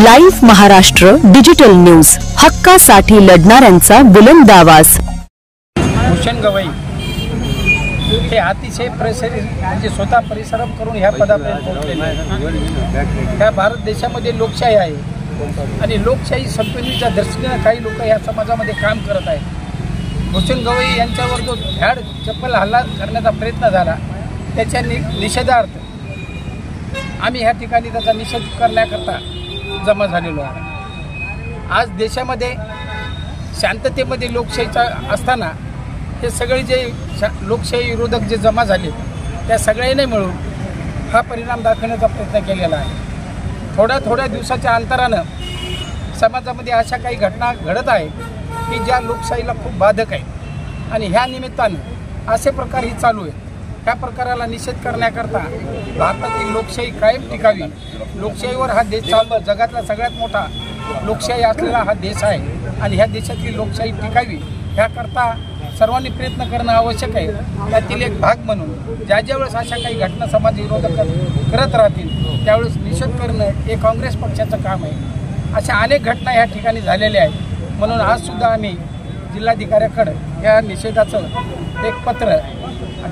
Live Maharashtra digital news, हक्कासाठी लढणाऱ्यांचा बुलंद आवाज। भूषण गवई हे अतिशय म्हणजे स्वतः परिश्रम करून ह्या पदापर्यंत पोहोचलेले। ह्या भारत देशामध्ये लोकशाही आहे आणि लोकशाही संपन्नीच्या दृष्टीने काही लोक या समाजामध्ये काम करत आहेत। भूषण गवई यांच्यावर जो भ्याड चप्पल हल्ला करण्याचा प्रयत्न झाला त्याच्या निषेधार्थ आम्ही ह्या ठिकाणी त्याचा निषेध करण्याकरता जमा झालेलो आहे। आज देशामध्ये शांततेमध्ये लोकशाहीचा असताना हे सगळे जे लोकशाही विरोधक जे जमा झाले त्या सगळ्यांनी मिळून हा परिणाम दाखवण्याचा प्रयत्न केलेला आहे। थोड्या दिवसाच्या अंतरानं समाजामध्ये अशा काही घटना घडत आहेत की ज्या लोकशाहीला खूप बाधक आहेत आणि ह्या निमित्तानं असे प्रकार ही चालू आहेत। ह्या प्रकाराला निषेध करण्याकरता भारतातील लोकशाही कायम टिकावी, लोकशाहीवर हा देश चालतो, जगातला सगळ्यात मोठा लोकशाही असलेला हा देश आहे आणि ह्या देशातली लोकशाही टिकावी ह्याकरता सर्वांनी प्रयत्न करणं आवश्यक आहे। त्यातील एक भाग म्हणून ज्यावेळेस अशा काही घटना समाज विरोधक करत राहतील त्यावेळेस निषेध करणं हे काँग्रेस पक्षाचं काम आहे। अशा अनेक घटना ह्या ठिकाणी झालेल्या आहेत, म्हणून आजसुद्धा आम्ही जिल्हाधिकाऱ्याकडं या निषेधाचं एक पत्र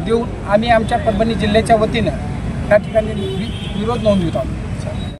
देऊन आम्ही आमच्या परभणी जिल्ह्याच्या वतीनं त्या ठिकाणी विरोध नोंदवित आहोत।